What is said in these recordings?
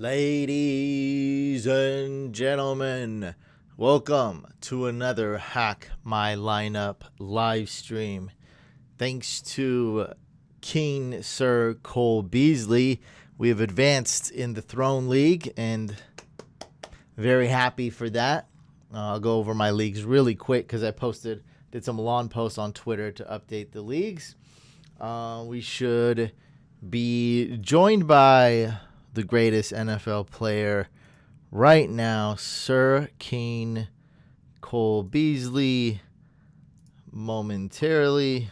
Ladies and gentlemen, welcome to another Hack My Lineup live stream. Thanks to King Sir Cole Beasley, we have advanced in the Throne League and very happy for that. I'll go over my leagues really quick because I did some lawn posts on Twitter to update the leagues. We should be joined by the greatest NFL player right now, Sir Kane Cole Beasley, momentarily.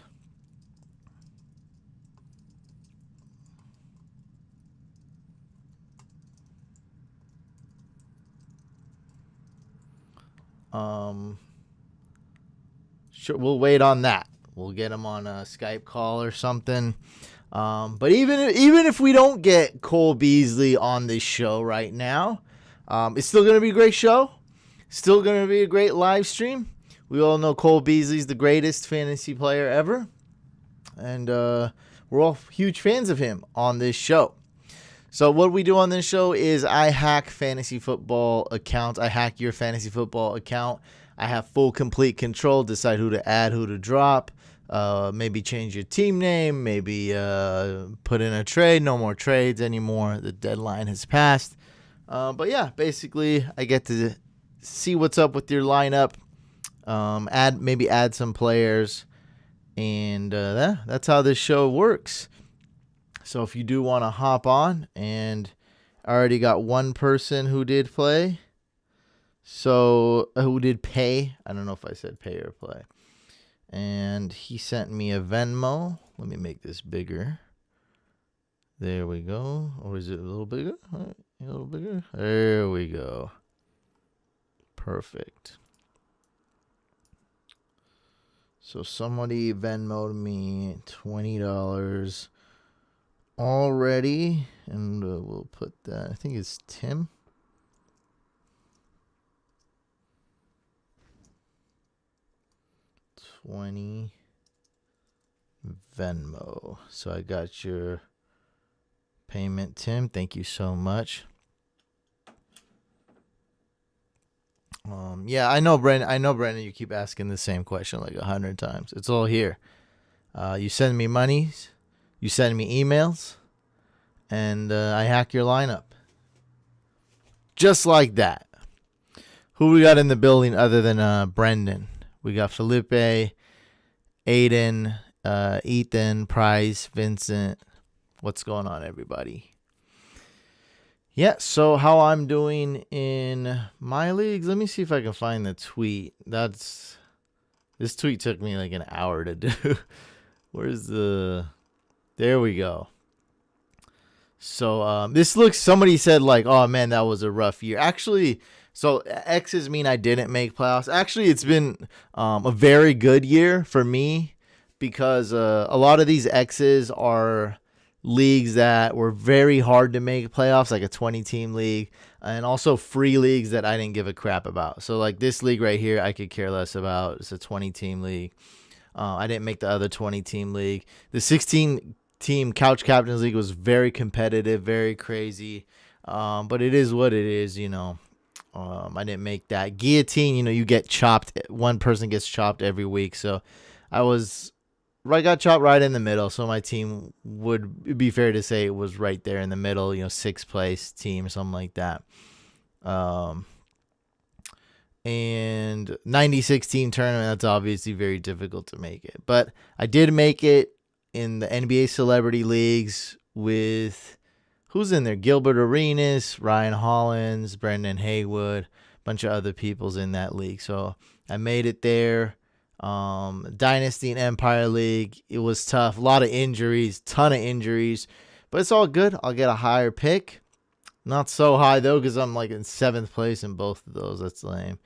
Sure, we'll wait on that. We'll get him on a Skype call or something. But even if we don't get Cole Beasley on this show right now, it's still going to be a great show. Still going to be a great live stream. We all know Cole Beasley's the greatest fantasy player ever. And we're all huge fans of him on this show. So what we do on this show is I hack fantasy football accounts. I hack your fantasy football account. I have full, complete control, decide who to add, who to drop. Maybe change your team name, maybe put in a trade. No more trades anymore. The deadline has passed. But yeah, basically I get to see what's up with your lineup, add some players, and that's how this show works. So if you do want to hop on, and I already got one person who did play. So who did pay? I don't know if I said pay or play. And he sent me a Venmo. Let me make this bigger. There we go. Or is it a little bigger? A little bigger. There we go. Perfect. So somebody Venmo'd me $20 already. And we'll put that. I think it's Tim. $20 Venmo. So I got your payment, Tim. Thank you so much. Yeah, I know, Brendan. You keep asking the same question like 100 times. It's all here. You send me monies, you send me emails, and I hack your lineup. Just like that. Who we got in the building other than Brendan? We got Felipe, Aiden, Ethan, Price, Vincent. What's going on, everybody? Yeah, so how I'm doing in my leagues. Let me see if I can find the tweet. This tweet took me like an hour to do. There we go. So somebody said like, oh man, that was a rough year. Actually, so X's mean I didn't make playoffs. Actually, it's been a very good year for me because a lot of these X's are leagues that were very hard to make playoffs, like a 20-team league, and also free leagues that I didn't give a crap about. So like this league right here, I could care less about. It's a 20-team league. I didn't make the other 20-team league. The 16-team Couch Captains League was very competitive, very crazy, but it is what it is, you know. I didn't make that. Guillotine, you get chopped. One person gets chopped every week. So I got chopped right in the middle. So my team would be fair to say it was right there in the middle, 6th place team, something like that. And 96 team tournament, that's obviously very difficult to make it. But I did make it in the NBA Celebrity Leagues with... Who's in there? Gilbert Arenas, Ryan Hollins, Brendan Haywood, a bunch of other people's in that league. So I made it there. Dynasty and Empire League, it was tough. A lot of injuries, ton of injuries. But it's all good. I'll get a higher pick. Not so high, though, because I'm like in 7th place in both of those. That's lame.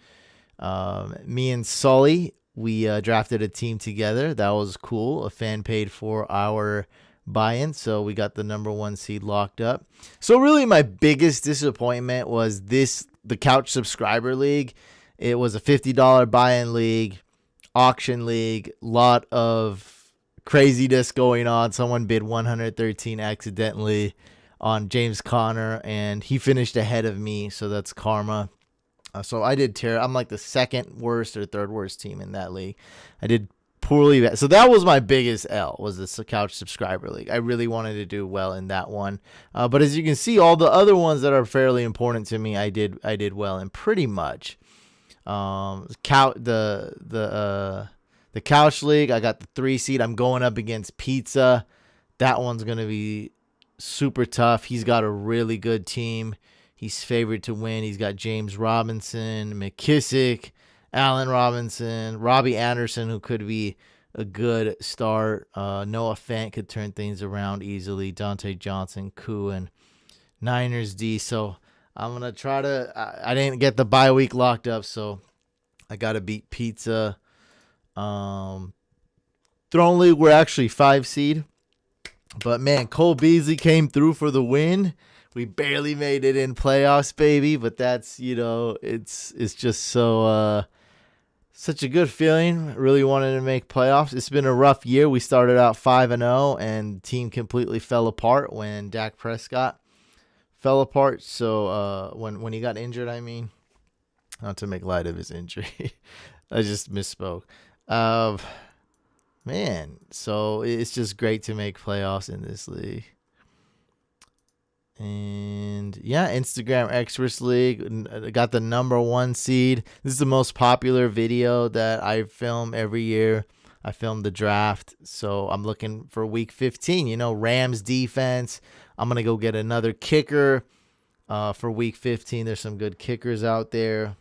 Me and Sully, we drafted a team together. That was cool. A fan paid for our buy-in, so we got the number 1 seed locked up. So really my biggest disappointment was the Couch Subscriber League. It was a $50 buy-in league, auction league, lot of craziness going on. Someone bid 113 accidentally. on James Conner, and he finished ahead of me, so that's karma. So I did terrible. I'm like the second worst or third worst team in that league. I did poorly. So that was my biggest L, was the couch subscriber league. I really wanted to do well in that one. But as you can see, all the other ones that are fairly important to me, I did well in pretty much. The couch league, I got the 3 seed. I'm going up against Pizza. That one's going to be super tough. He's got a really good team. He's favored to win. He's got James Robinson, McKissick, Allen Robinson, Robbie Anderson, who could be a good start. Noah Fant could turn things around easily. Dante Johnson, Koo, and Niners D. So I'm going to try to... I didn't get the bye week locked up, so I got to beat Pizza. Throne League, we're actually 5 seed. But, man, Cole Beasley came through for the win. We barely made it in playoffs, baby, but that's, it's just so such a good feeling. Really wanted to make playoffs. It's been a rough year. We started out 5-0, and the team completely fell apart when Dak Prescott fell apart. So when he got injured, I mean, not to make light of his injury, I just misspoke. Man, so it's just great to make playoffs in this league. And yeah, Instagram Experts League, I got the number 1 seed. This is the most popular video that I film every year. I filmed the draft, so I'm looking for week 15. Rams defense. I'm going to go get another kicker for week 15. There's some good kickers out there.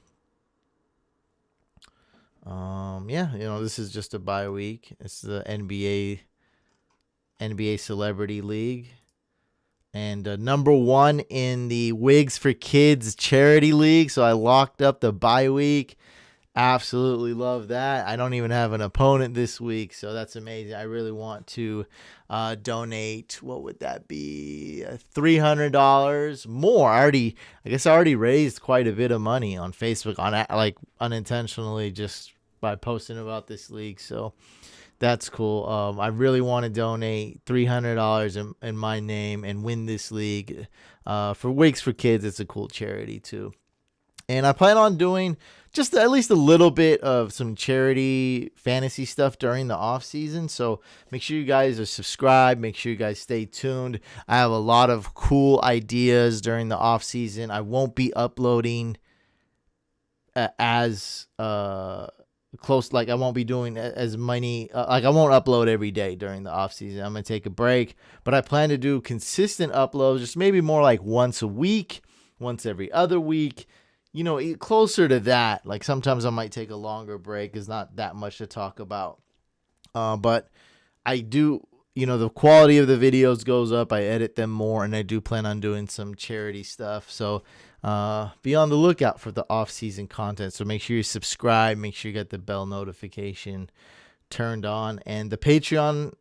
This is just a bye week. It's the NBA Celebrity League. And number 1 in the Wigs for Kids Charity League. So I locked up the bye week. Absolutely love that. I don't even have an opponent this week, so that's amazing. I really want to donate. What would that be? $300 more. I guess I already raised quite a bit of money on Facebook, unintentionally, just by posting about this league. So that's cool. I really want to donate $300 in my name and win this league. For Wigs for Kids, it's a cool charity too. And I plan on doing just at least a little bit of some charity fantasy stuff during the off season. So make sure you guys are subscribed. Make sure you guys stay tuned. I have a lot of cool ideas during the off season. I won't be uploading as close, I won't be doing as many, I won't upload every day during the off season. I'm going to take a break, but I plan to do consistent uploads, just maybe more like once a week, once every other week, closer to that. Like sometimes I might take a longer break. There's not that much to talk about. But I do, the quality of the videos goes up. I edit them more, and I do plan on doing some charity stuff. So be on the lookout for the off-season content. So make sure you subscribe. Make sure you get the bell notification turned on. And the Patreon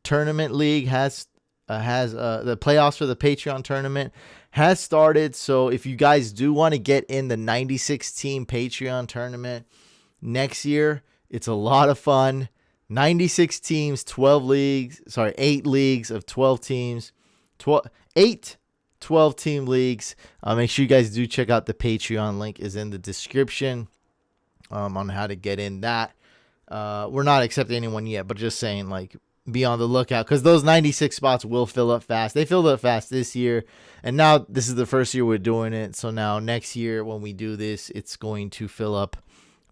tournament league has the playoffs for the Patreon tournament has started. So if you guys do want to get in the 96 team Patreon tournament next year, it's a lot of fun. 96 teams, 8 leagues of 12 teams, 8 12-team leagues. Make sure you guys do check out the Patreon. Link is in the description on how to get in that. We're not accepting anyone yet, but just saying, be on the lookout, because those 96 spots will fill up fast. They filled up fast this year, and now this is the first year we're doing it. So now next year when we do this, it's going to fill up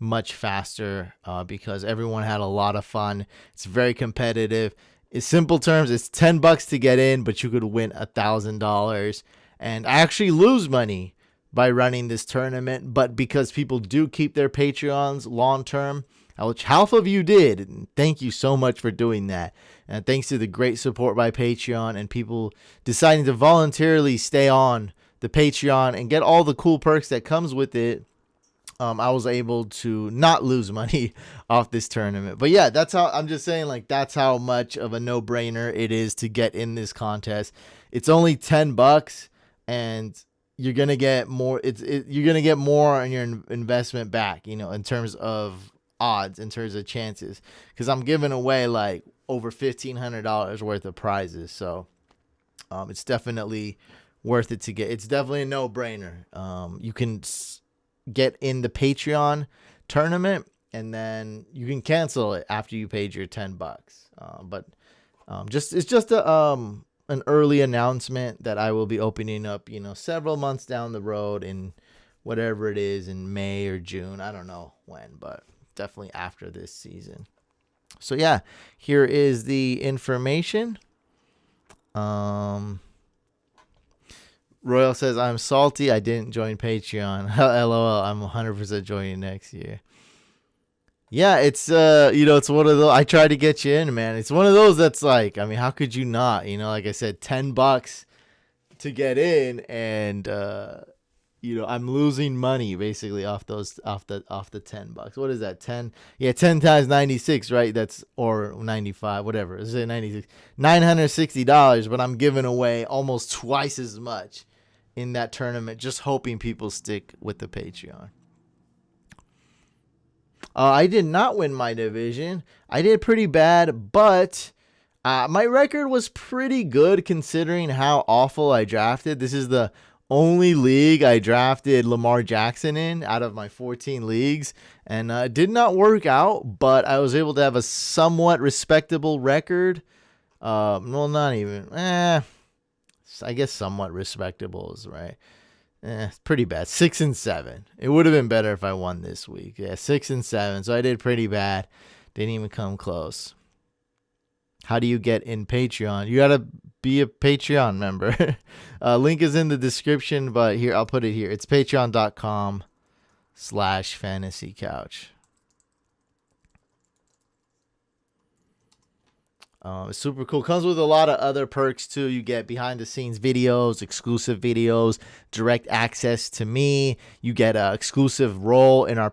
much faster because everyone had a lot of fun. It's very competitive. In simple terms, it's $10 to get in, but you could win $1,000. And I actually lose money by running this tournament, but because people do keep their Patreons long term, which half of you did, and thank you so much for doing that. And thanks to the great support by Patreon and people deciding to voluntarily stay on the Patreon and get all the cool perks that comes with it, I was able to not lose money off this tournament. But yeah, that's how I'm just saying, that's how much of a no-brainer it is to get in this contest. It's only $10, and you're gonna get more. You're gonna get more on your investment back, in terms of odds, in terms of chances, because I'm giving away over $1,500 worth of prizes. So It's definitely worth it to get. It's definitely a no-brainer. You can get in the Patreon tournament, and then you can cancel it after you paid your $10. But it's just an early announcement that I will be opening up, several months down the road in whatever it is in May or June. I don't know when, but definitely after this season. So yeah, here is the information. Royal says, I'm salty I didn't join Patreon. LOL, I'm 100% joining next year. Yeah, it's it's one of those. I tried to get you in, man. It's one of those that's like, I mean, how could you not? Like I said, $10 to get in, and I'm losing money basically off the $10. What is that? 10? Yeah, 10 times 96, right? That's, or 95, whatever. Let's say 96. $960, but I'm giving away almost twice as much in that tournament, just hoping people stick with the Patreon. I did not win my division. I did pretty bad, but my record was pretty good considering how awful I drafted. This is the only league I drafted Lamar Jackson in out of my 14 leagues, and it did not work out, but I was able to have a somewhat respectable record. Well, not even. I guess somewhat respectable is right. It's pretty bad. 6-7. It would have been better if I won this week. Yeah, 6-7. So I did pretty bad. Didn't even come close. How do you get in Patreon? You gotta be a Patreon member. Link is in the description, but here, I'll put it here. It's patreon.com/fantasycouch. It's super cool. Comes with a lot of other perks too. You get behind the scenes videos, exclusive videos, direct access to me. You get an exclusive role in our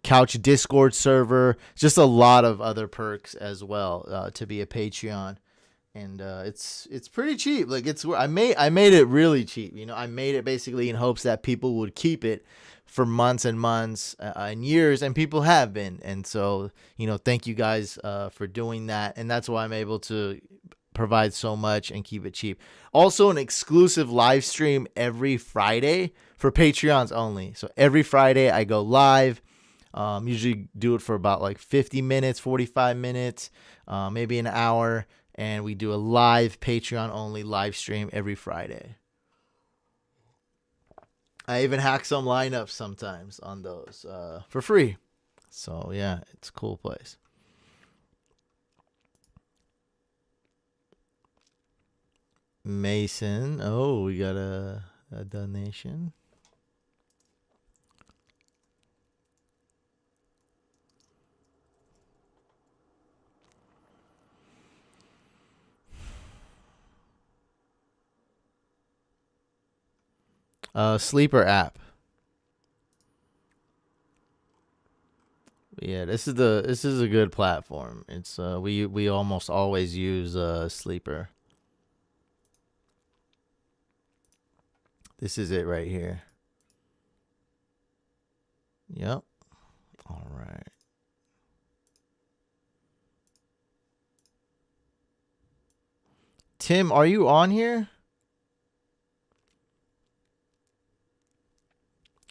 Couch Discord server. Just a lot of other perks as well to be a Patreon. And it's pretty cheap. Like I made it really cheap. I made it basically in hopes that people would keep it for months and months and years, and people have been. And so, thank you guys for doing that. And that's why I'm able to provide so much and keep it cheap. Also, an exclusive live stream every Friday for Patreons only. So every Friday I go live. Usually do it for about like 50 minutes, 45 minutes, maybe an hour. And we do a live Patreon only live stream every Friday. I even hack some lineups sometimes on those for free. So, yeah, it's a cool place. Mason. Oh, we got a donation. Sleeper app. Yeah, this is a good platform. It's we almost always use Sleeper. This is it right here. Yep. All right. Tim, are you on here?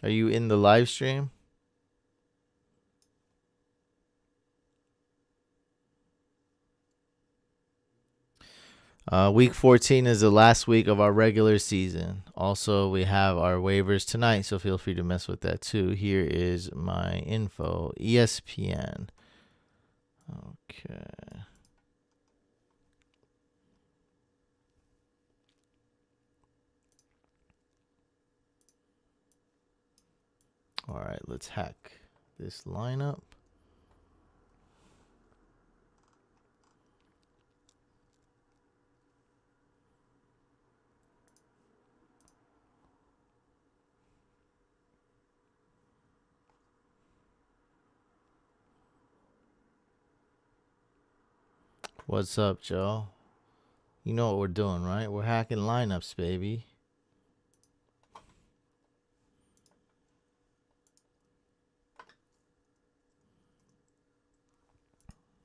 Are you in the live stream? Week 14 is the last week of our regular season. Also, we have our waivers tonight, so feel free to mess with that too. Here is my info. ESPN. Okay. All right, let's hack this lineup. What's up, Joe? You know what we're doing, right? We're hacking lineups, baby.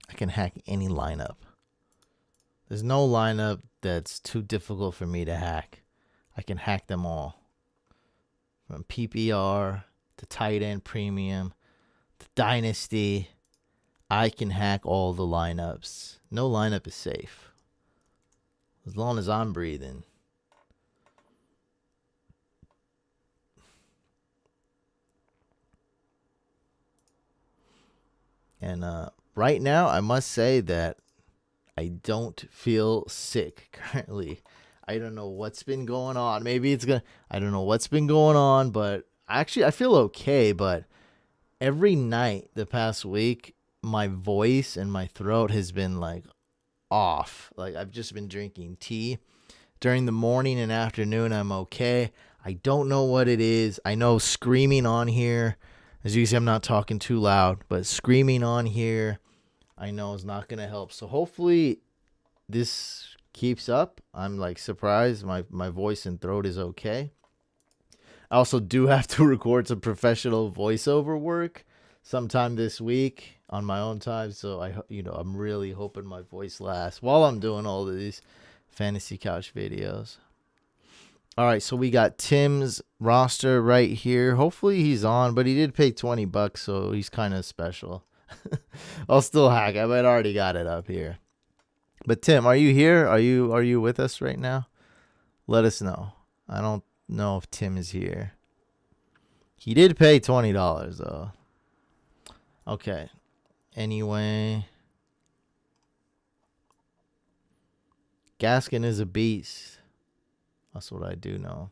I can hack any lineup. There's no lineup that's too difficult for me to hack. I can hack them all. From PPR to tight end premium to dynasty, I can hack all the lineups. No lineup is safe. As long as I'm breathing. And right now, I must say that I don't feel sick currently. I don't know what's been going on. I don't know what's been going on, but actually I feel okay. But every night the past week, my voice and my throat has been like off. Like I've just been drinking tea. During the morning and afternoon, I'm okay. I don't know what it is. I know screaming on here, as you can see, I'm not talking too loud, but screaming on here, I know is not going to help. So hopefully this keeps up. I'm like surprised my voice and throat is okay. I also do have to record some professional voiceover work sometime this week on my own time. So I'm really hoping my voice lasts while I'm doing all of these Fantasy Couch videos. All right, so we got Tim's roster right here. Hopefully he's on, but he did pay $20, so he's kind of special. I'll still hack. I might already got it up here. But Tim, are you here? Are you with us right now? Let us know. I don't know if Tim is here. He did pay $20 though. Okay. Anyway, Gaskin is a beast. That's what I do know.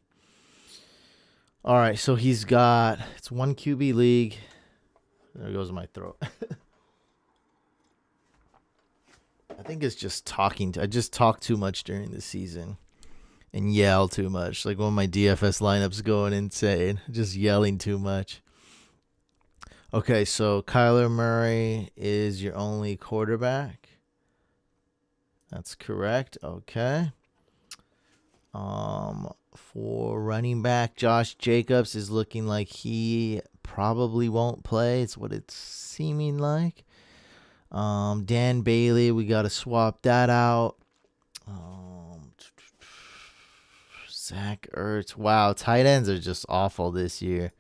All right, so it's 1 QB league. There goes my throat. I think it's just talking. I just talk too much during the season and yell too much. Like when my DFS lineup's going insane, just yelling too much. Okay, so Kyler Murray is your only quarterback. That's correct. Okay. For running back, Josh Jacobs is looking like he probably won't play. It's what it's seeming like. Dan Bailey, we got to swap that out. Zach Ertz. Wow, tight ends are just awful this year.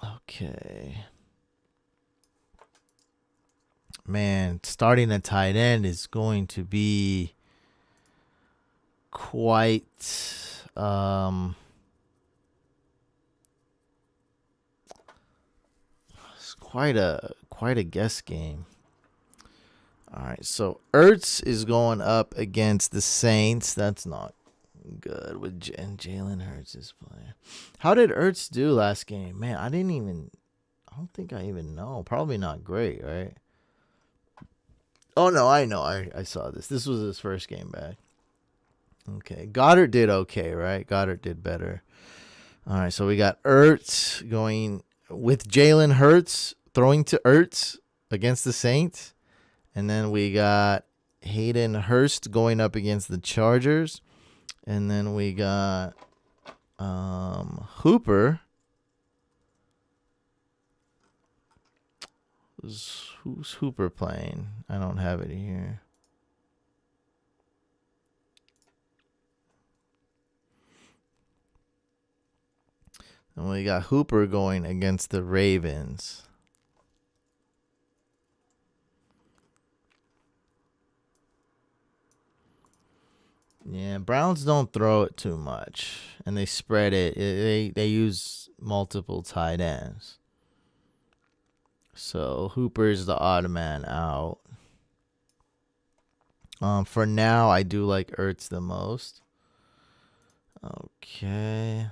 Okay. Man, starting a tight end is going to be quite it's quite a guess game. All right, so Ertz is going up against the Saints. That's not good with Jalen Hurts is playing. How did Ertz do last game? Man, I don't think I even know. Probably not great, right? Oh no, I know. I saw this. This was his first game back. Okay, Goddard did okay, right? Goddard did better. All right, so we got Ertz going with Jalen Hurts throwing to Ertz against the Saints. And then we got Hayden Hurst going up against the Chargers. And then we got Hooper. Who's Hooper playing? I don't have it here. And we got Hooper going against the Ravens. Yeah, Browns don't throw it too much, and they spread it. They use multiple tight ends. So Hooper's the odd man out. For now, I do like Ertz the most. Okay.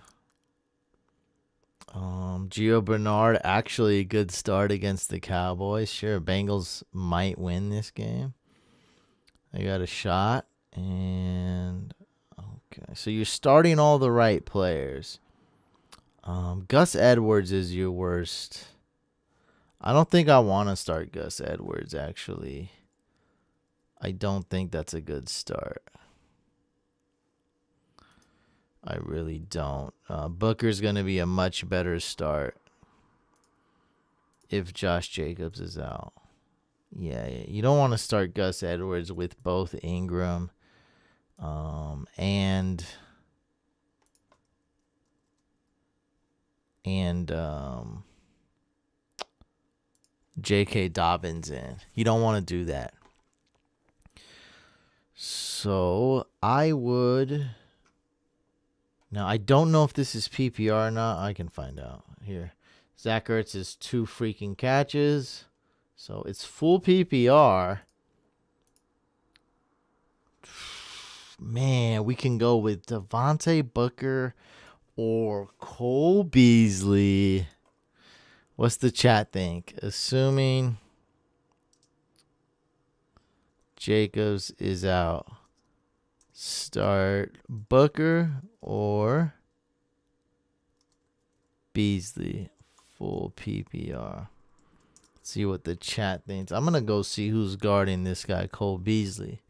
Gio Bernard, actually a good start against the Cowboys. Sure, Bengals might win this game. They got a shot. And okay, so you're starting all the right players. Gus Edwards is your worst. I don't think I want to start Gus Edwards, actually. I don't think that's a good start. I really don't. Booker's going to be a much better start if Josh Jacobs is out. Yeah, you don't want to start Gus Edwards with both Ingram and J.K. Dobbins in. You don't want to do that. So I would. Now, I don't know if this is PPR or not. I can find out here. Zach Ertz is 2 freaking catches. So it's full PPR. Man, we can go with Devontae Booker or Cole Beasley. What's the chat think? Assuming Jacobs is out, start Booker or Beasley, full PPR. Let's see what the chat thinks. I'm going to go see who's guarding this guy, Cole Beasley.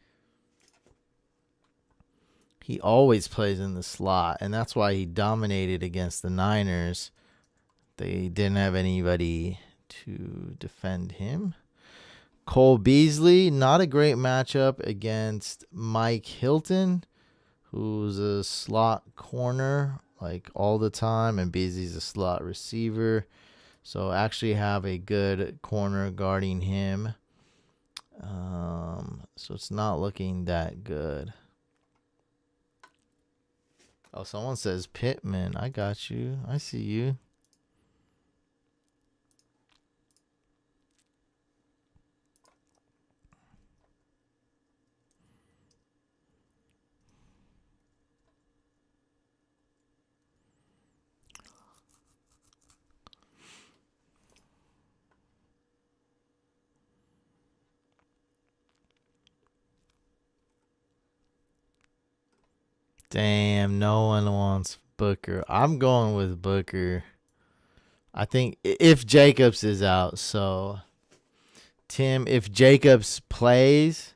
He always plays in the slot, and that's why he dominated against the Niners. They didn't have anybody to defend him. Cole Beasley, not a great matchup against Mike Hilton, who's a slot corner like all the time, and Beasley's a slot receiver. So actually have a good corner guarding him. So it's not looking that good. Oh, someone says Pittman. I got you. I see you. Damn, no one wants Booker. I'm going with Booker. I think if Jacobs is out, so Tim, if Jacobs plays,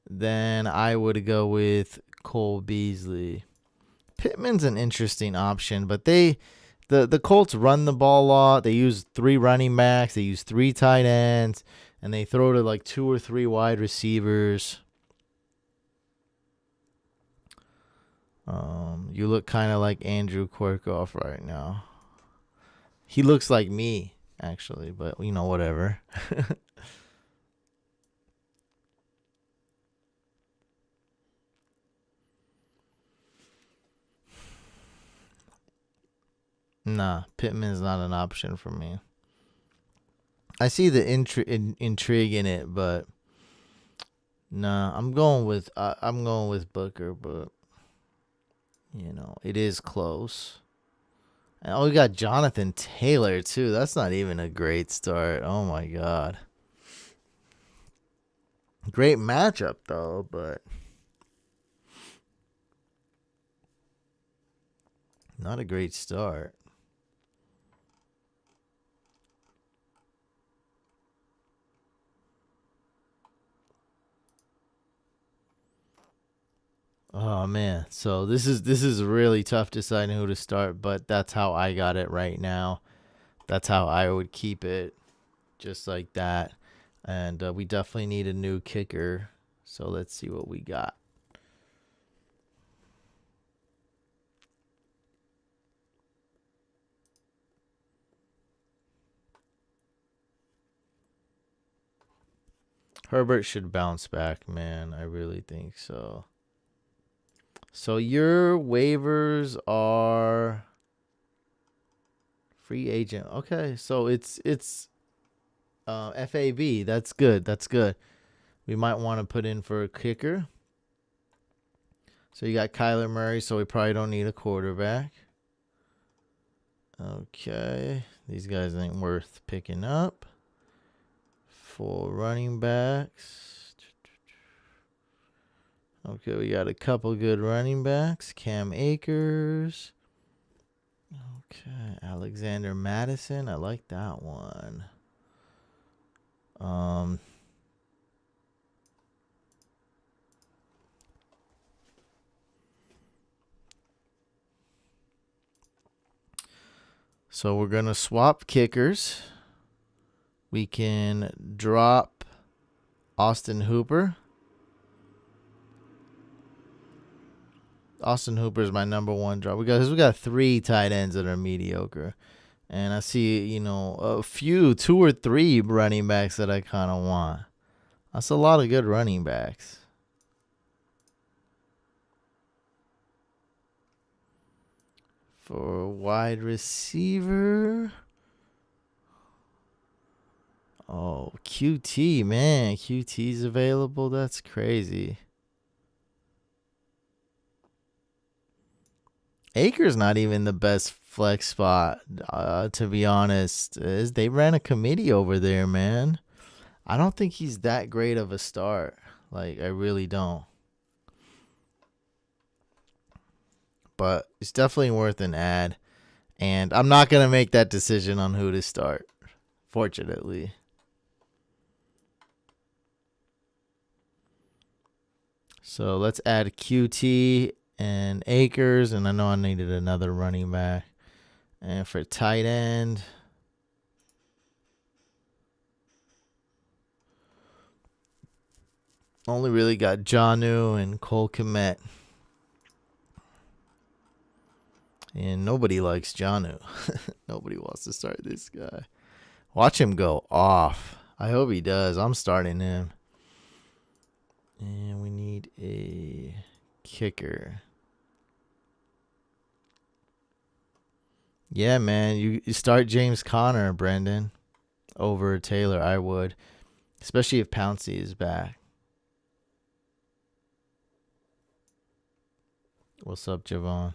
then I would go with Cole Beasley. Pittman's an interesting option, but the Colts run the ball a lot. They use 3 running backs, they use 3 tight ends, and they throw to like 2 or 3 wide receivers. You look kind of like Andrew Korkoff right now. He looks like me, actually, but whatever. Nah, Pittman's not an option for me. I see the intrigue in it, but nah, I'm going with Booker, but it is close. And we got Jonathan Taylor too. That's not even a great start. Oh my god. Great matchup though, but not a great start. Oh man, so this is really tough deciding who to start, but that's how I got it right now. That's how I would keep it, just like that. And we definitely need a new kicker. So let's see what we got. Herbert should bounce back, man. I really think so. So your waivers are free agent. Okay, so it's FAB. That's good. That's good. We might want to put in for a kicker. So you got Kyler Murray, so we probably don't need a quarterback. Okay, these guys ain't worth picking up. For running backs. Okay, we got a couple good running backs. Cam Akers. Okay, Alexander Madison. I like that one. So we're going to swap kickers. We can drop Austin Hooper. Austin Hooper is my number one draw. We got 3 tight ends that are mediocre. And I see, a few, 2 or 3 running backs that I kind of want. That's a lot of good running backs. For wide receiver. Oh, QT, man. QT's available. That's crazy. Akers not even the best flex spot, to be honest. They ran a committee over there, man. I don't think he's that great of a start. Like, I really don't. But it's definitely worth an ad. And I'm not going to make that decision on who to start, fortunately. So let's add QT and Akers. And I know I needed another running back. And for tight end, only really got Jonnu and Cole Kmet. And nobody likes Jonnu. Nobody wants to start this guy. Watch him go off. I hope he does. I'm starting him. And we need a kicker. Yeah, man. You start James Conner, Brendan, over Taylor. I would. Especially if Pouncey is back. What's up, Javon?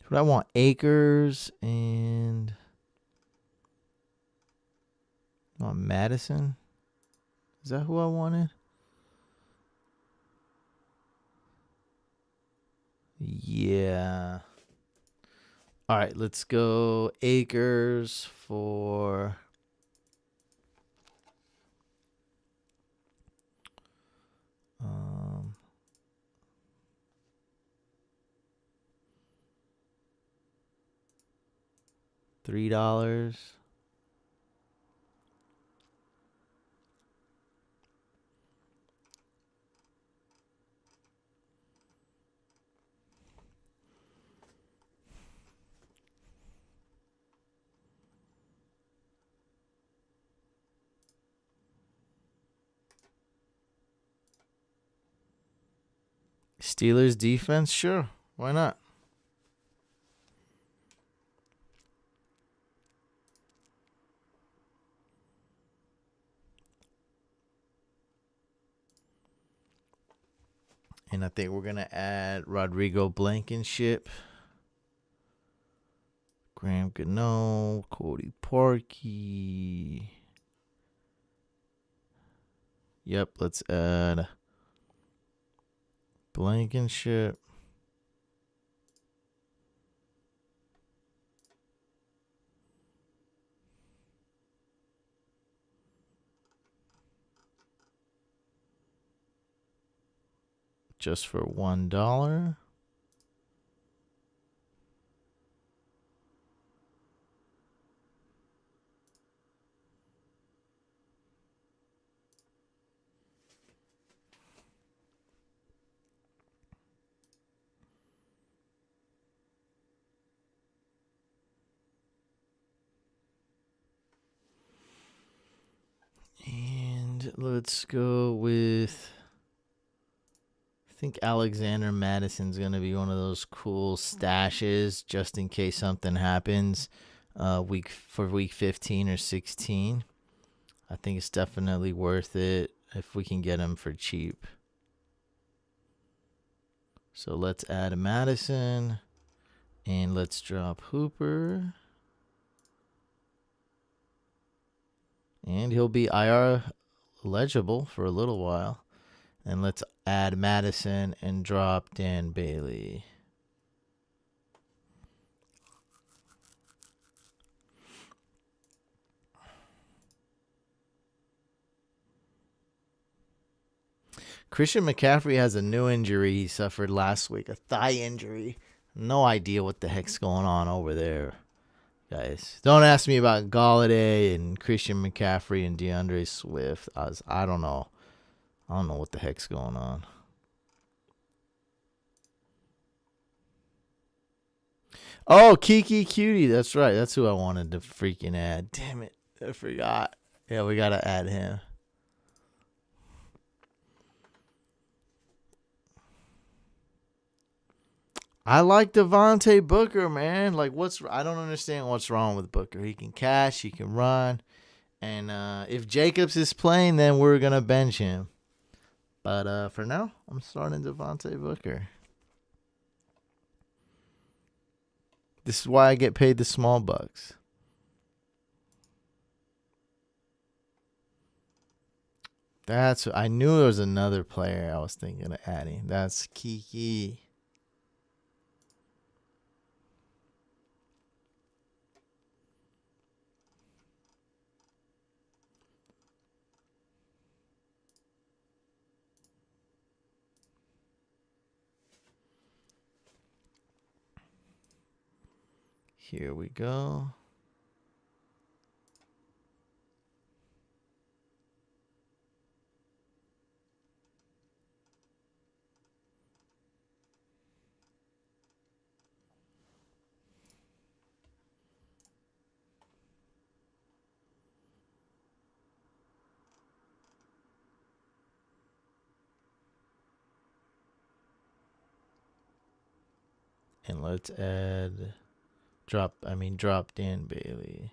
But I want Akers and I want Madison. Is that who I wanted? Yeah. All right, let's go Akers for $3. Steelers defense, sure. Why not? And I think we're going to add Rodrigo Blankenship, Graham Gano, Cody Parkey. Yep, let's add Blankenship. Just for $1. And let's go with, I think Alexander Madison's going to be one of those cool stashes just in case something happens week 15 or 16. I think it's definitely worth it if we can get him for cheap. So let's add Madison and let's drop Hooper. And he'll be IR eligible for a little while. And let's add Madison and drop Dan Bailey. Christian McCaffrey has a new injury he suffered last week, a thigh injury. No idea what the heck's going on over there, guys. Don't ask me about Galladay and Christian McCaffrey and DeAndre Swift. I don't know. I don't know what the heck's going on. Oh, Kiki Cutie. That's right. That's who I wanted to freaking add. Damn it. I forgot. Yeah, we got to add him. I like Devontae Booker, man. Like, I don't understand what's wrong with Booker. He can catch, he can run. And if Jacobs is playing, then we're going to bench him. But for now, I'm starting Devontae Booker. This is why I get paid the small bucks. I knew there was another player I was thinking of adding. That's Kiki. Here we go. And let's add drop Dan Bailey.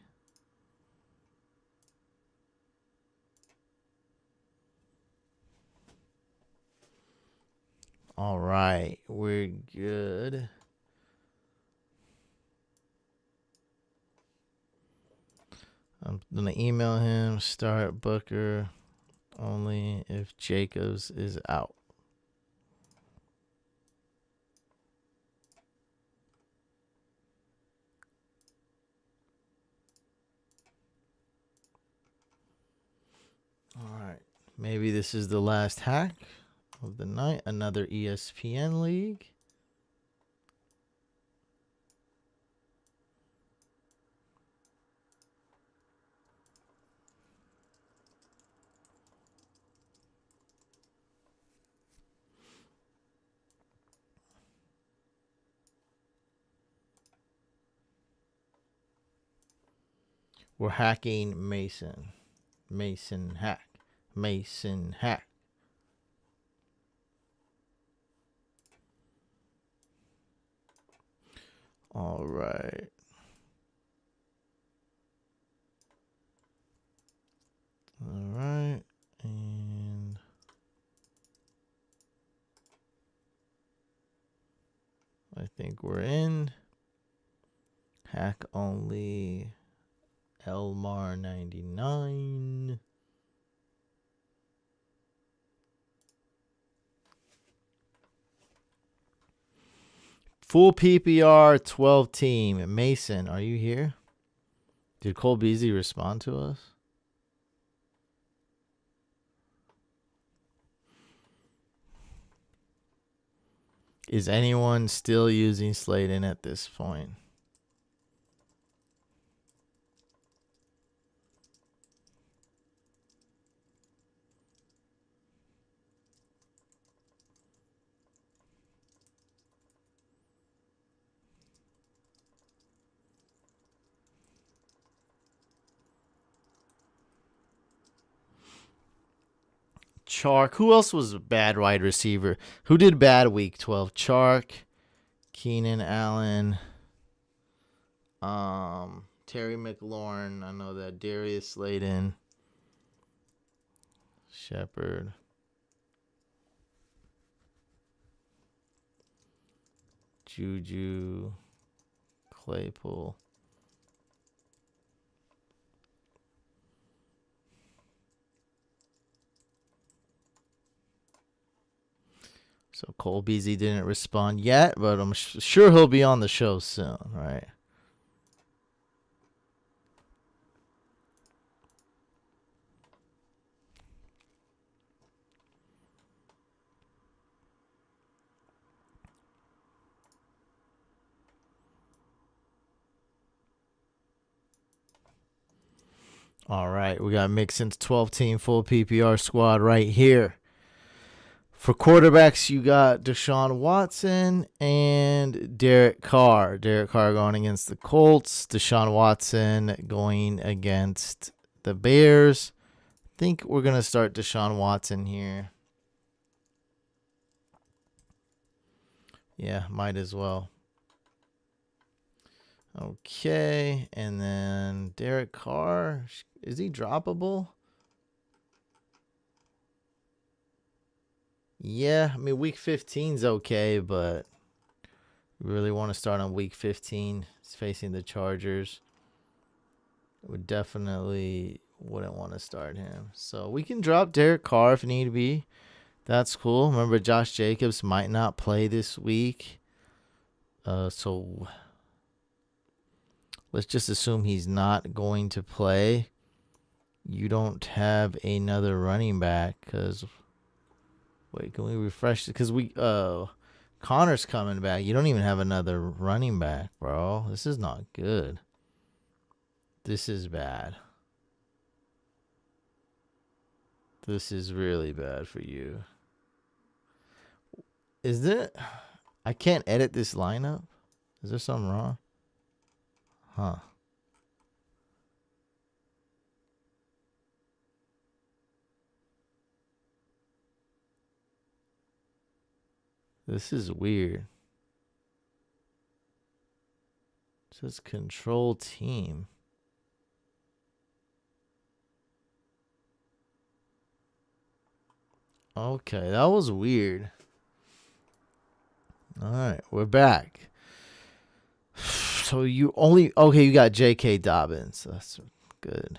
All right, we're good. I'm going to email him, start Booker only if Jacobs is out. All right, maybe this is the last hack of the night. Another ESPN league. We're hacking Mason. Mason hack. Mason hack. All right. All right. And I think we're in. Hack only. Elmar 99. Full PPR 12 team. Mason, are you here? Did Cole Beasley respond to us? Is anyone still using Slayton at this point? Chark. Who else was a bad wide receiver? Who did bad week 12? Chark, Keenan Allen, Terry McLaurin. I know that. Darius Slayton, Shepard, Juju, Claypool. So Cole Beasley didn't respond yet, but I'm sure he'll be on the show soon, right? All right, we got Mixon's 12-team full PPR squad right here. For quarterbacks, you got Deshaun Watson and Derek Carr. Derek Carr going against the Colts. Deshaun Watson going against the Bears. I think we're going to start Deshaun Watson here. Yeah, might as well. Okay, and then Derek Carr. Is he droppable? Yeah, I mean, week 15's okay, but we really want to start on week 15. It's facing the Chargers. We definitely wouldn't want to start him. So we can drop Derek Carr if need be. That's cool. Remember, Josh Jacobs might not play this week. So let's just assume he's not going to play. You don't have another running back because... Wait, can we refresh it? Because Connor's coming back. You don't even have another running back, bro. This is not good. This is bad. This is really bad for you. Is there... I can't edit this lineup? Is there something wrong? Huh. This is weird. It says control team. Okay, that was weird. All right, we're back. So you got J.K. Dobbins. That's good.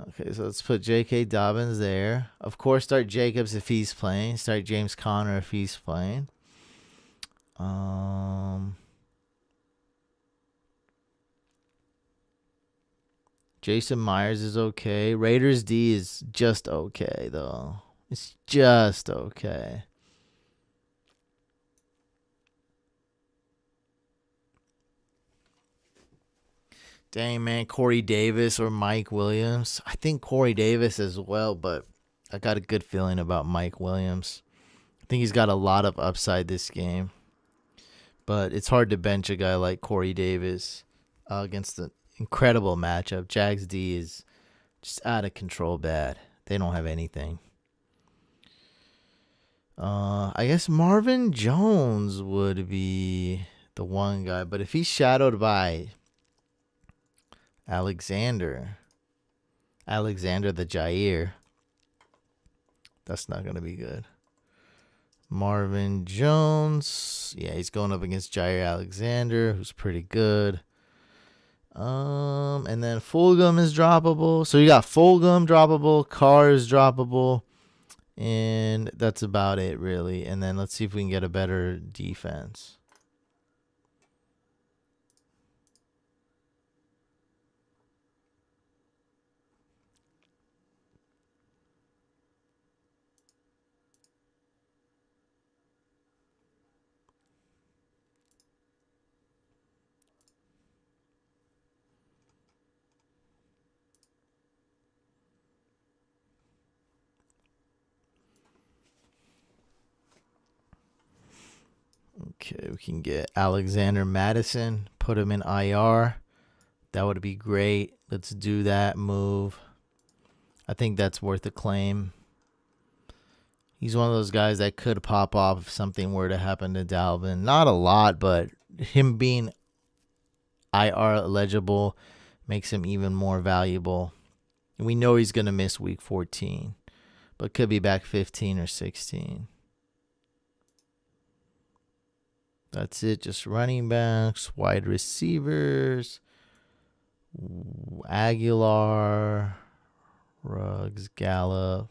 Okay, so let's put J.K. Dobbins there. Of course, start Jacobs if he's playing. Start James Conner if he's playing. Jason Myers is okay. Raiders D is just okay, though. It's just okay. Dang, man. Corey Davis or Mike Williams. I think Corey Davis as well, but I got a good feeling about Mike Williams. I think he's got a lot of upside this game. But it's hard to bench a guy like Corey Davis against the incredible matchup. Jags D is just out of control bad. They don't have anything. I guess Marvin Jones would be the one guy. But if he's shadowed by Alexander the Jair, that's not going to be good. Marvin Jones. Yeah, he's going up against Jair Alexander, who's pretty good. And then Fulgham is droppable. So you got Fulgham droppable, Carr is droppable, and that's about it, really. And then let's see if we can get a better defense. Okay, we can get Alexander Madison, put him in IR. That would be great. Let's do that move. I think that's worth a claim. He's one of those guys that could pop off if something were to happen to Dalvin. Not a lot, but him being IR eligible makes him even more valuable. And we know he's going to miss week 14, but could be back 15 or 16. That's it. Just running backs, wide receivers, Aguilar, Ruggs, Gallup,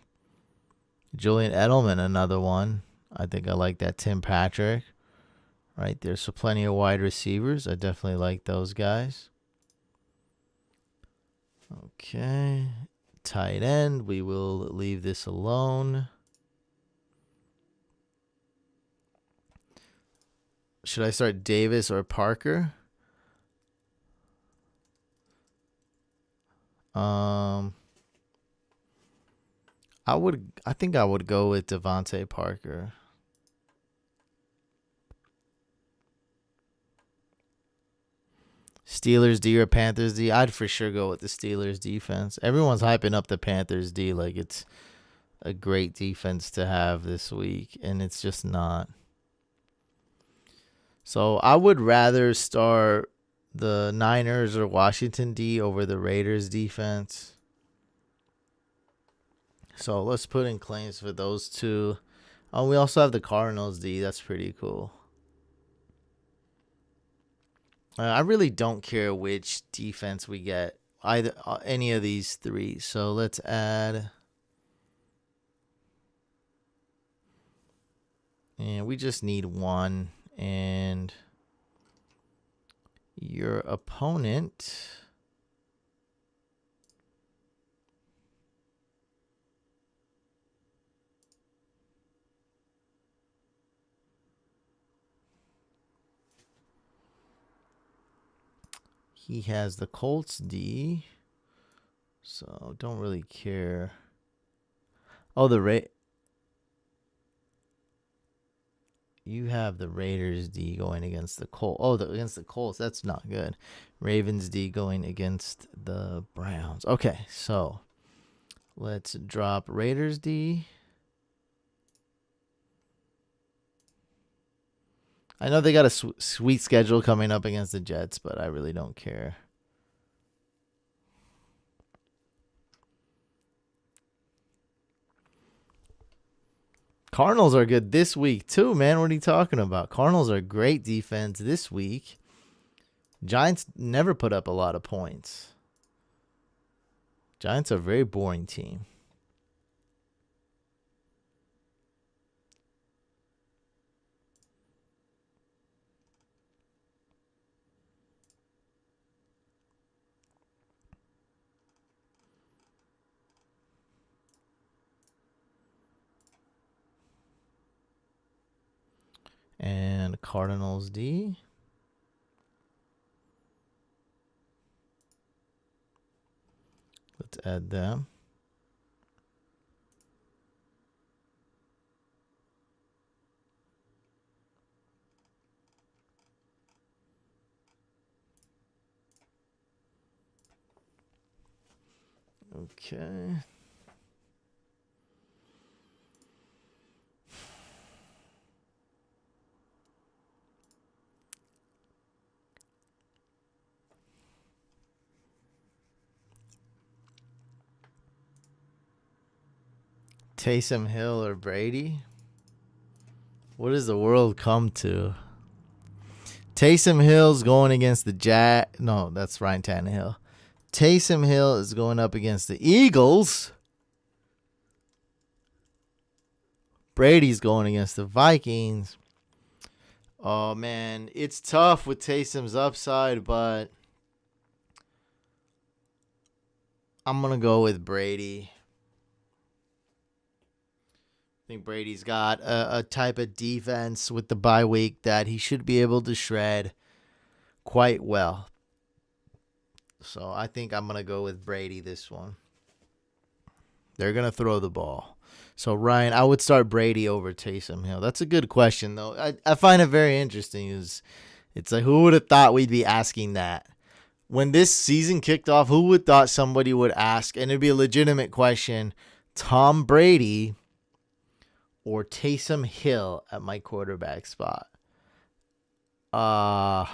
Julian Edelman, another one. I think I like that. Tim Patrick. Right there. So plenty of wide receivers. I definitely like those guys. Okay. Tight end. We will leave this alone. Should I start Davis or Parker? I think I would go with Devontae Parker. Steelers D or Panthers D? I'd for sure go with the Steelers defense. Everyone's hyping up the Panthers D like it's a great defense to have this week, and it's just not. So I would rather start the Niners or Washington D over the Raiders defense. So let's put in claims for those two. Oh, we also have the Cardinals D. That's pretty cool. I really don't care which defense we get, either any of these three. So let's add. And we just need one. And your opponent. He has the Colts D. So don't really care. Oh, you have the Raiders D going against the Colts. Oh, against the Colts. That's not good. Ravens D going against the Browns. Okay, so let's drop Raiders D. I know they got a sweet schedule coming up against the Jets, but I really don't care. Cardinals are good this week too, man. What are you talking about? Cardinals are great defense this week. Giants never put up a lot of points. Giants are a very boring team. And Cardinals D. Let's add them. Okay. Taysom Hill or Brady? What does the world come to? Taysom Hill's going against the No, that's Ryan Tannehill. Taysom Hill is going up against the Eagles. Brady's going against the Vikings. Oh, man. It's tough with Taysom's upside, but I'm going to go with Brady. I think Brady's got a type of defense with the bye week that he should be able to shred quite well. So I think I'm going to go with Brady this one. They're going to throw the ball. So, Ryan, I would start Brady over Taysom Hill. That's a good question, though. I find it very interesting. It's like, who would have thought we'd be asking that? When this season kicked off, who would have thought somebody would ask, and it'd be a legitimate question, Tom Brady or Taysom Hill at my quarterback spot? Wow.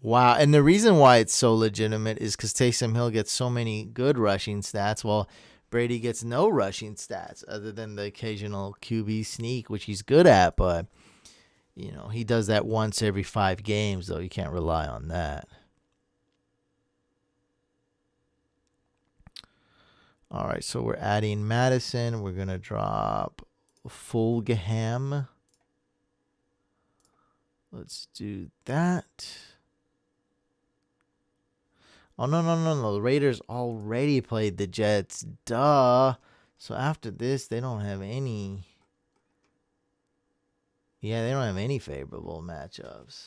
And the reason why it's so legitimate is because Taysom Hill gets so many good rushing stats, while Brady gets no rushing stats other than the occasional QB sneak, which he's good at. But, he does that once every 5 games, though. You can't rely on that. All right, so we're adding Madison. We're going to drop Fulgham. Let's do that. Oh, no. The Raiders already played the Jets. Duh. So after this, they don't have any. Yeah, they don't have any favorable matchups.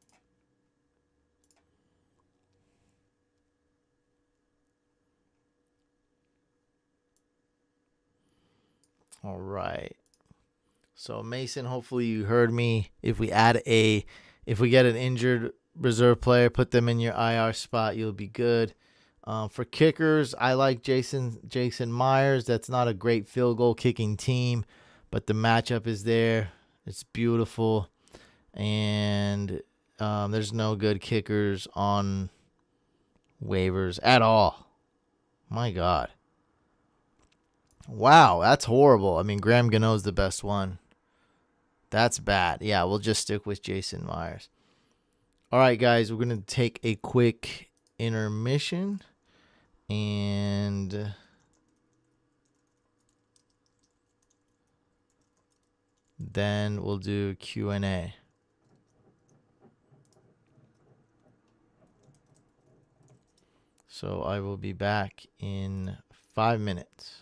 All right. So Mason, hopefully you heard me. If we get an injured reserve player, put them in your IR spot, you'll be good. For kickers, I like Jason Myers. That's not a great field goal kicking team, but the matchup is there. It's beautiful, and there's no good kickers on waivers at all. My God. Wow, that's horrible. I mean, Graham Gano's the best one. That's bad. Yeah, we'll just stick with Jason Myers. All right, guys, we're going to take a quick intermission, and then we'll do Q&A. So I will be back in 5 minutes.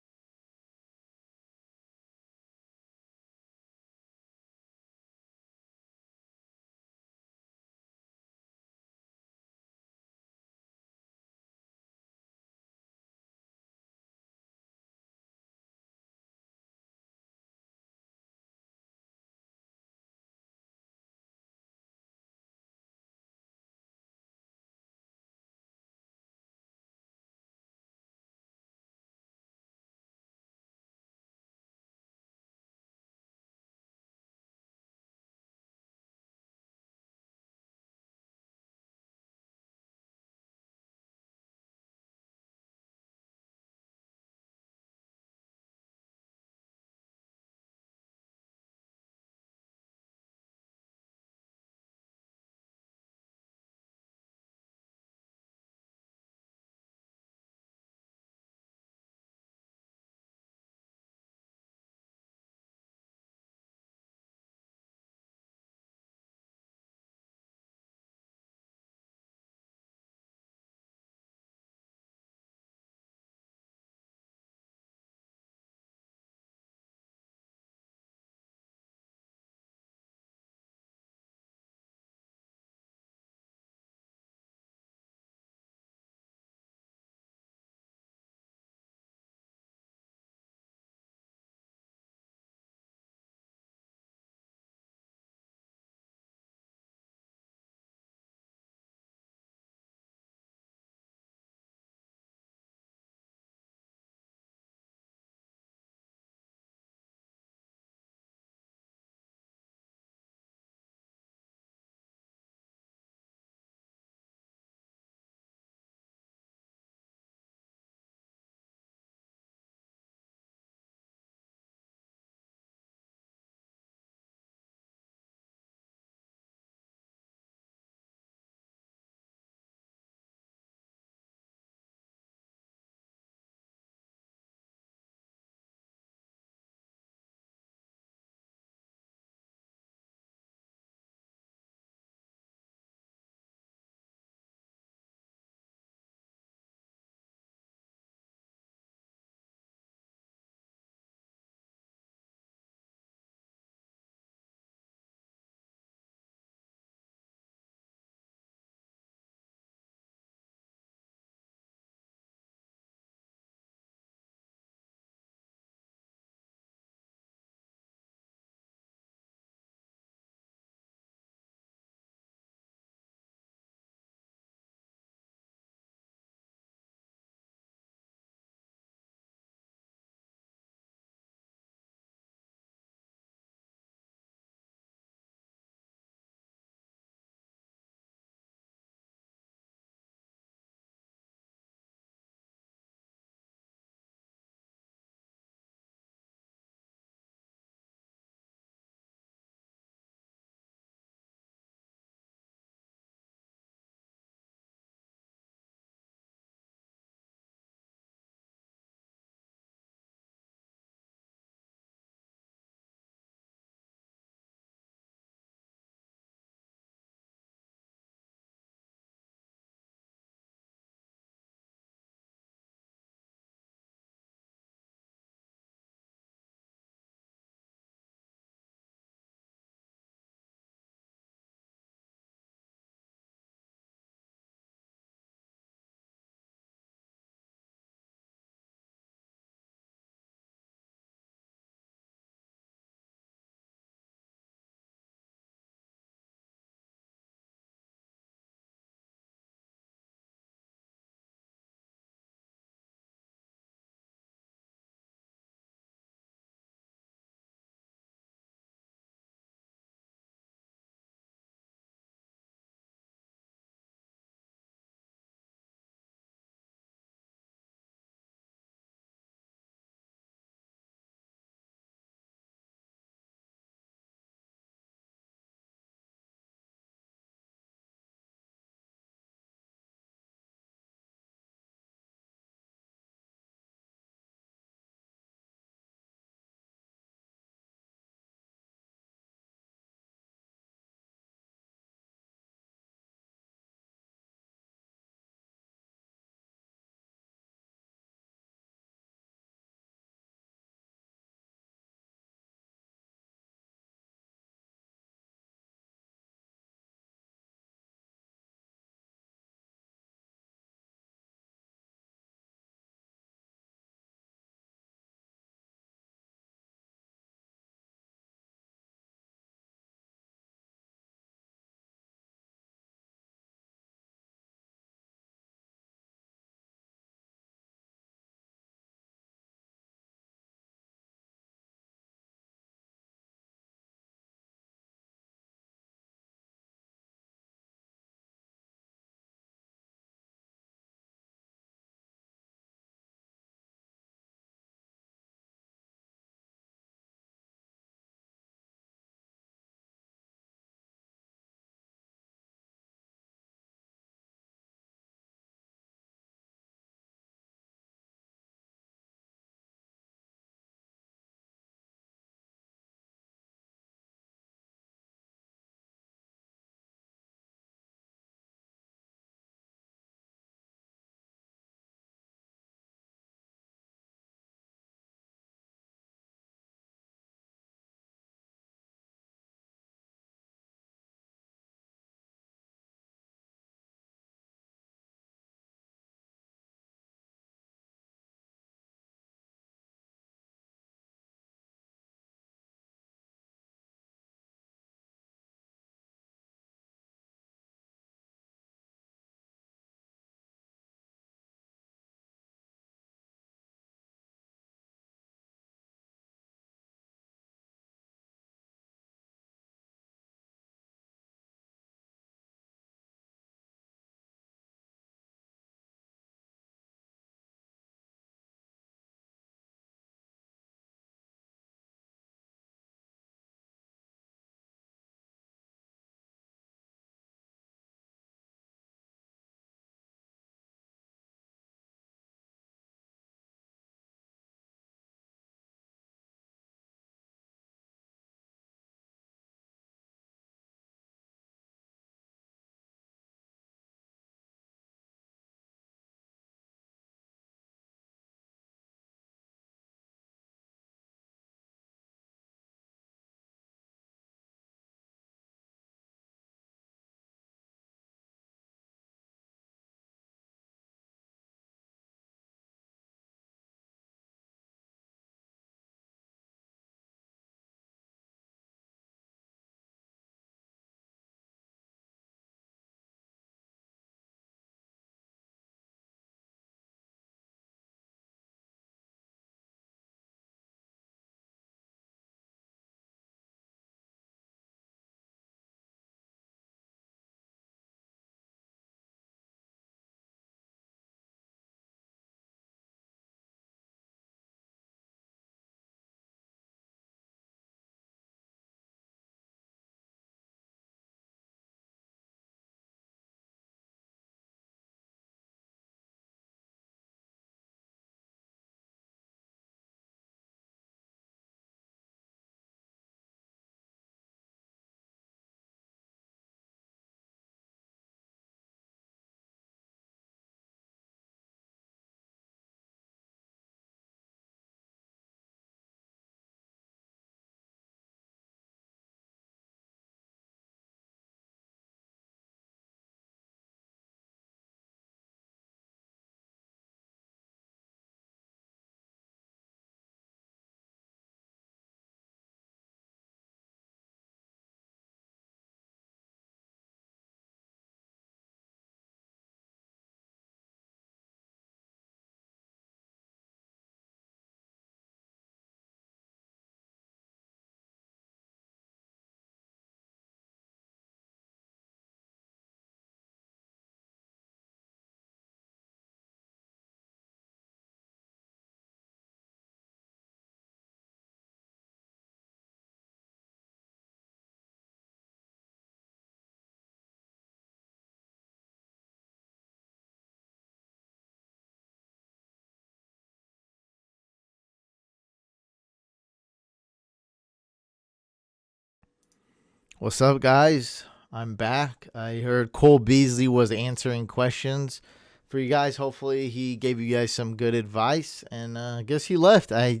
What's up, guys? I'm back. I heard Cole Beasley was answering questions for you guys. Hopefully, he gave you guys some good advice, and I guess he left. I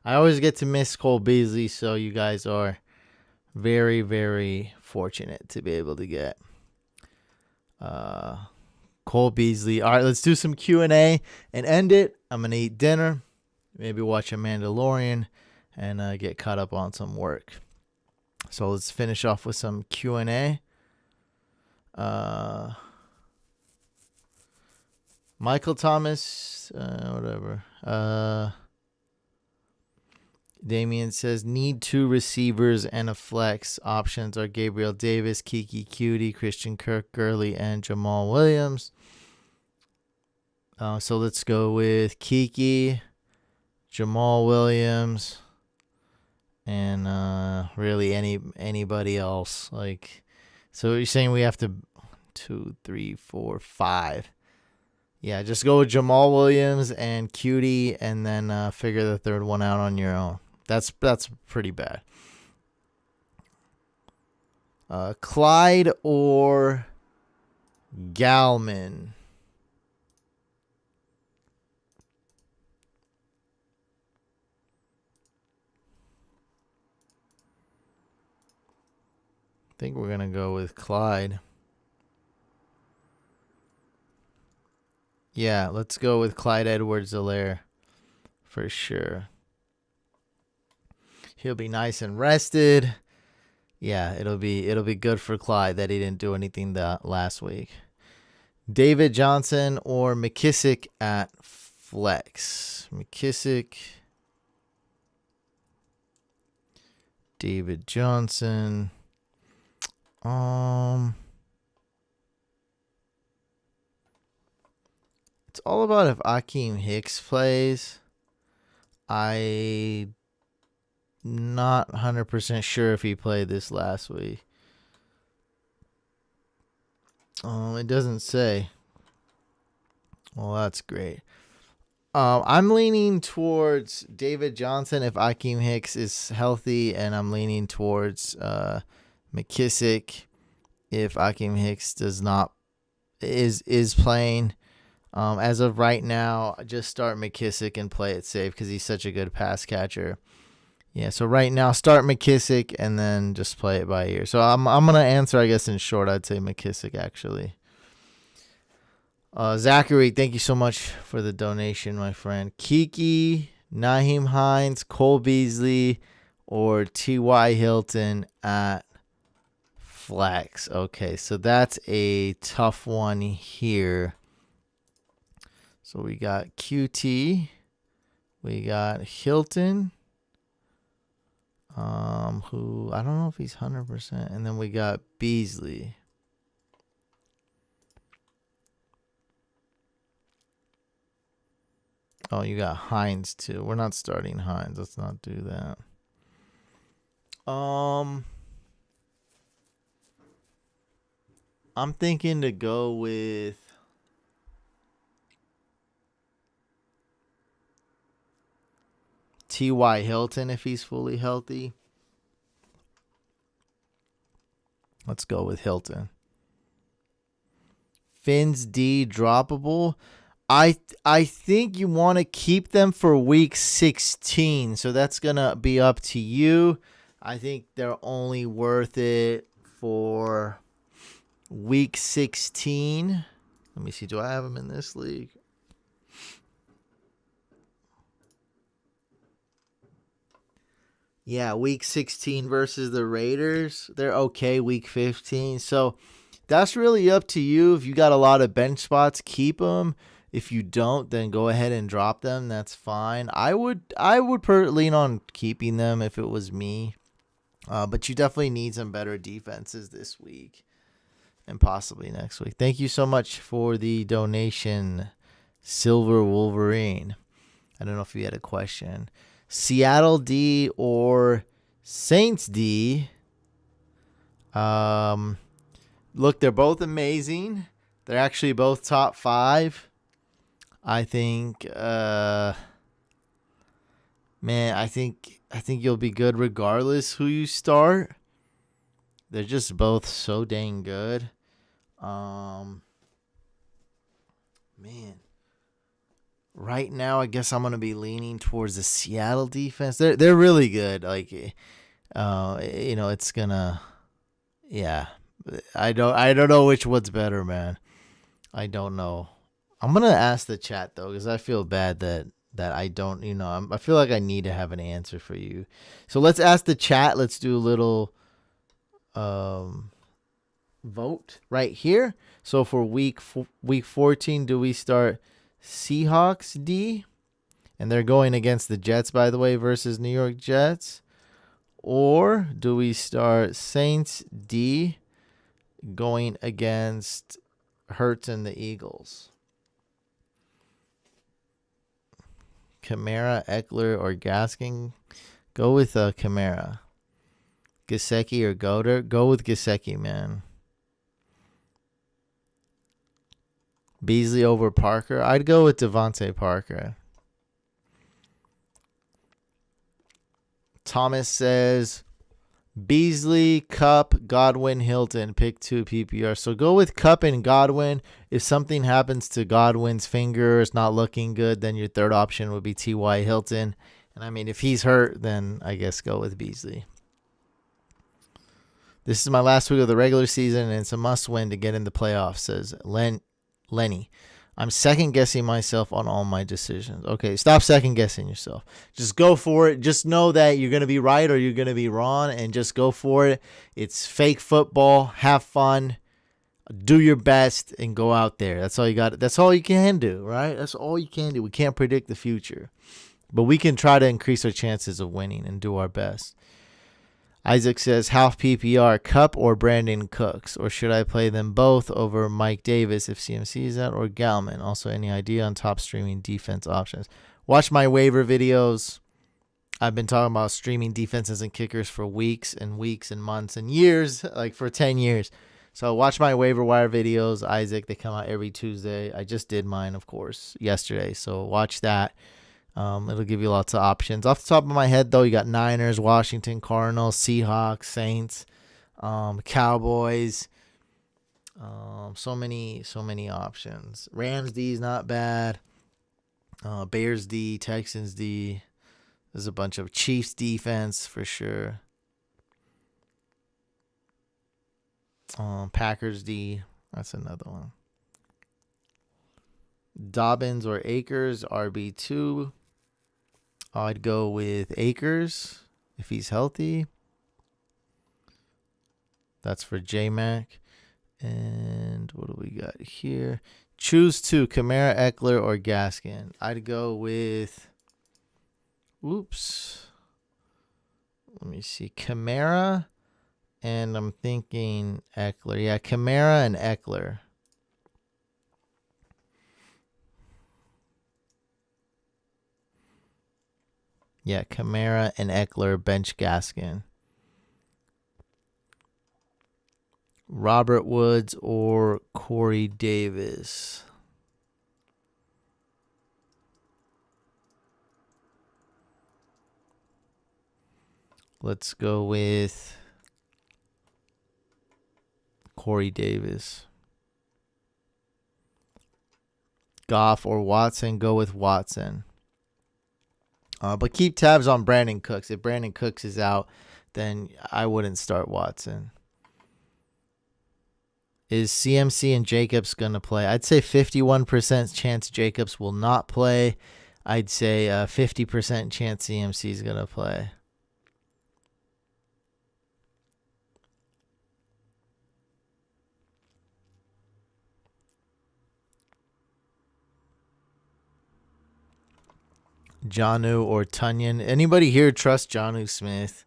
always get to miss Cole Beasley, so you guys are very, very fortunate to be able to get Cole Beasley. All right, let's do some Q&A and end it. I'm gonna eat dinner, maybe watch a Mandalorian, and get caught up on some work. So let's finish off with some Q&A. Michael Thomas, whatever. Damian says, need 2 receivers and a flex. Options are Gabriel Davis, Kiki Cutie, Christian Kirk, Gurley, and Jamal Williams. So let's go with Kiki, Jamal Williams, and really anybody else. Like, so you're saying we have to 2, 3, 4, 5. Yeah, just go with Jamal Williams and Cutie, and then figure the third one out on your own. That's pretty bad. Clyde or Galman? I think we're going to go with Clyde. Yeah, let's go with Clyde Edwards-Helaire for sure. He'll be nice and rested. Yeah, it'll be good for Clyde that he didn't do anything that last week. David Johnson or McKissick at flex? McKissick. David Johnson. It's all about if Akeem Hicks plays. I'm not 100% sure if he played this last week. It doesn't say. Well, that's great. I'm leaning towards David Johnson if Akeem Hicks is healthy, and I'm leaning towards McKissick if Akeem Hicks is playing. As of right now, just start McKissick and play it safe because he's such a good pass catcher. Yeah, so right now, start McKissick and then just play it by ear. So I'm going to answer, I guess, in short. I'd say McKissick, actually. Zachary, thank you so much for the donation, my friend. Kiki, Naheem Hines, Cole Beasley, or T.Y. Hilton at flex. Okay, so that's a tough one here. So we got QT, we got Hilton, who I don't know if he's 100%, and then we got Beasley. Oh, you got Hines too. We're not starting Hines. Let's not do that. I'm thinking to go with T.Y. Hilton if he's fully healthy. Let's go with Hilton. Fins D droppable. I think you want to keep them for week 16. So that's going to be up to you. I think they're only worth it for week 16. Let me see. Do I have them in this league? Yeah, week 16 versus the Raiders. They're okay week 15. So that's really up to you. If you got a lot of bench spots, keep them. If you don't, then go ahead and drop them. That's fine. I would lean on keeping them if it was me. But you definitely need some better defenses this week and possibly next week. Thank you so much for the donation, Silver Wolverine. I don't know if you had a question. Seattle D or Saints D. Look, they're both amazing. They're actually both top 5. I think, I think you'll be good regardless who you start. They're just both so dang good. Man, right now I guess I'm gonna be leaning towards the Seattle defense. They're really good. Like, it's gonna, yeah. I don't know which one's better, man. I don't know. I'm gonna ask the chat though, because I feel bad that I don't. I feel like I need to have an answer for you. So let's ask the chat. Let's do a little vote right here. So for week 14, do we start Seahawks D? And they're going against the Jets, by the way, versus New York Jets. Or do we start Saints D going against Hurts and the Eagles? Kamara, Eckler, or Gaskin? Go with Kamara. Gesicki or Goddard? Go with Gesicki, man. Beasley over Parker? I'd go with Devontae Parker. Thomas says Beasley, Cup, Godwin, Hilton. Pick 2 PPR. So go with Cup and Godwin. If something happens to Godwin's finger, it's not looking good, then your third option would be T.Y. Hilton. And I mean, if he's hurt, then I guess go with Beasley. This is my last week of the regular season, and it's a must-win to get in the playoffs, says Lenny. I'm second-guessing myself on all my decisions. Okay, stop second-guessing yourself. Just go for it. Just know that you're going to be right or you're going to be wrong, and just go for it. It's fake football. Have fun. Do your best, and go out there. That's all you got. That's all you can do, right? That's all you can do. We can't predict the future, but we can try to increase our chances of winning and do our best. Isaac says, half PPR, Cup or Brandon Cooks? Or should I play them both over Mike Davis if CMC is out, or Gallman? Also, any idea on top streaming defense options? Watch my waiver videos. I've been talking about streaming defenses and kickers for weeks and weeks and months and years, like for 10 years. So watch my waiver wire videos, Isaac. They come out every Tuesday. I just did mine, of course, yesterday. So watch that. It'll give you lots of options. Off the top of my head, though, you got Niners, Washington, Cardinals, Seahawks, Saints, Cowboys. So many options. Rams D is not bad. Bears D, Texans D. There's a bunch of Chiefs defense for sure. Packers D. That's another one. Dobbins or Akers, RB2. I'd go with Akers if he's healthy. That's for J-Mac. And what do we got here? Choose 2, Kamara, Eckler, or Gaskin. I'd go with, let me see, Kamara, and I'm thinking Eckler. Yeah, Kamara and Eckler. Yeah, Kamara and Eckler, bench Gaskin. Robert Woods or Corey Davis. Let's go with Corey Davis. Goff or Watson, go with Watson. But keep tabs on Brandon Cooks. If Brandon Cooks is out, then I wouldn't start Watson. Is CMC and Jacobs going to play? I'd say 51% chance Jacobs will not play. I'd say 50% chance CMC is going to play. Jonnu or Tunyon. Anybody here trust Jonnu Smith,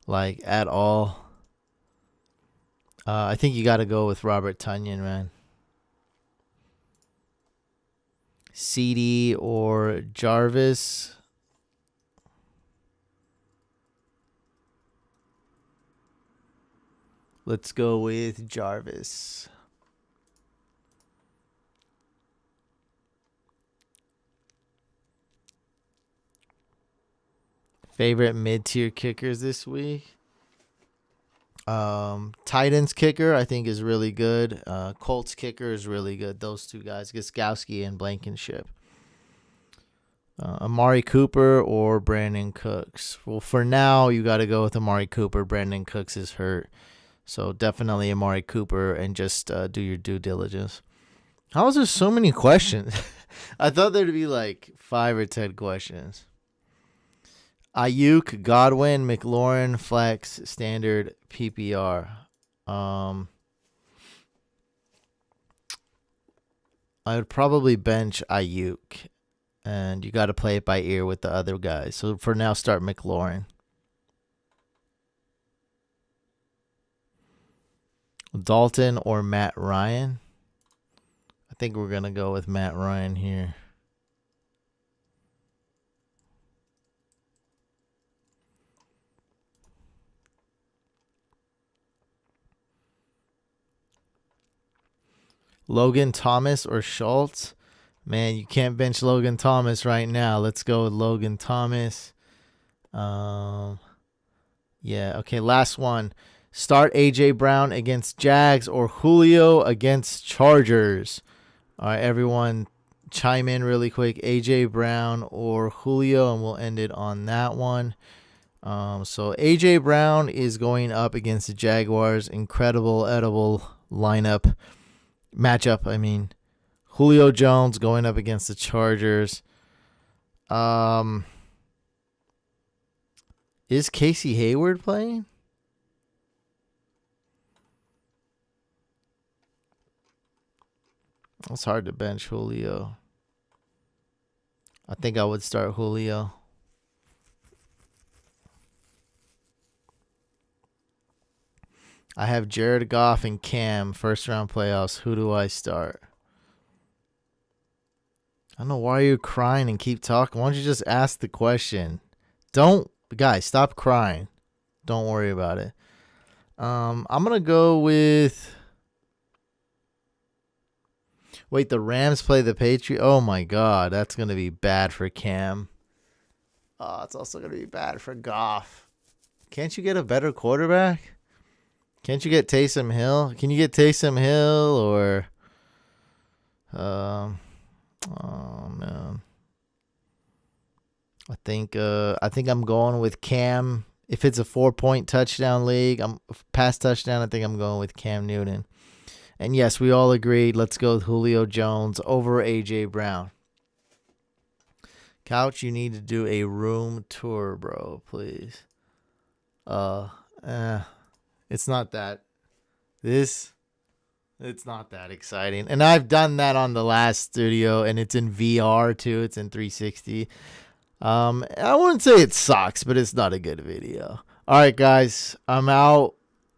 like, at all? I think you got to go with Robert Tunyon, man. CD or Jarvis. Let's go with Jarvis. Favorite mid-tier kickers this week? Titans kicker, I think, is really good. Colts kicker is really good. Those two guys, Gostkowski and Blankenship. Amari Cooper or Brandon Cooks? Well, for now, you got to go with Amari Cooper. Brandon Cooks is hurt. So definitely Amari Cooper, and just do your due diligence. How is there so many questions? I thought there'd be like 5 or 10 questions. Ayuk, Godwin, McLaurin, flex, standard, PPR. I would probably bench Ayuk, and you got to play it by ear with the other guys. So for now, start McLaurin. Dalton or Matt Ryan? I think we're going to go with Matt Ryan here. Logan Thomas or Schultz? Man, you can't bench Logan Thomas right now. Let's go with Logan Thomas. Yeah, okay, last one. Start A.J. Brown against Jags or Julio against Chargers. All right, everyone chime in really quick. A.J. Brown or Julio, and we'll end it on that one. So A.J. Brown is going up against the Jaguars. Incredible, edible matchup. Julio Jones going up against the Chargers. Is Casey Hayward playing? It's hard to bench Julio. I think I would start Julio. I have Jared Goff and Cam, first round playoffs. Who do I start? I don't know why you're crying and keep talking. Why don't you just ask the question? Guys, stop crying. Don't worry about it. I'm going to go with... Wait, the Rams play the Patriots? Oh, my God. That's going to be bad for Cam. Oh, it's also going to be bad for Goff. Can't you get a better quarterback? Can't you get Taysom Hill? Can you get Taysom Hill or... oh, man. I think I'm going with Cam. If it's a 4-point touchdown league, pass touchdown, I think I'm going with Cam Newton. And yes, we all agreed. Let's go with Julio Jones over A.J. Brown. Couch, you need to do a room tour, bro, please. It's not that. It's not that exciting. And I've done that on the last studio, and it's in VR too. It's in 360. I wouldn't say it sucks, but it's not a good video. All right, guys, I'm out.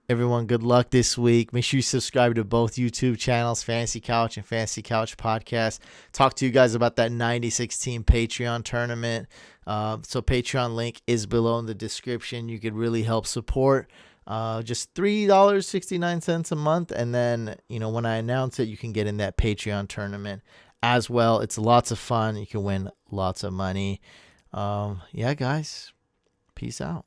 Everyone, good luck this week. Make sure you subscribe to both YouTube channels, Fantasy Couch and Fantasy Couch Podcast. Talk to you guys about that 96-team Patreon tournament. So Patreon link is below in the description. You could really help support. Just $3.69 a month. And then, when I announce it, you can get in that Patreon tournament as well. It's lots of fun. You can win lots of money. Yeah, guys. Peace out.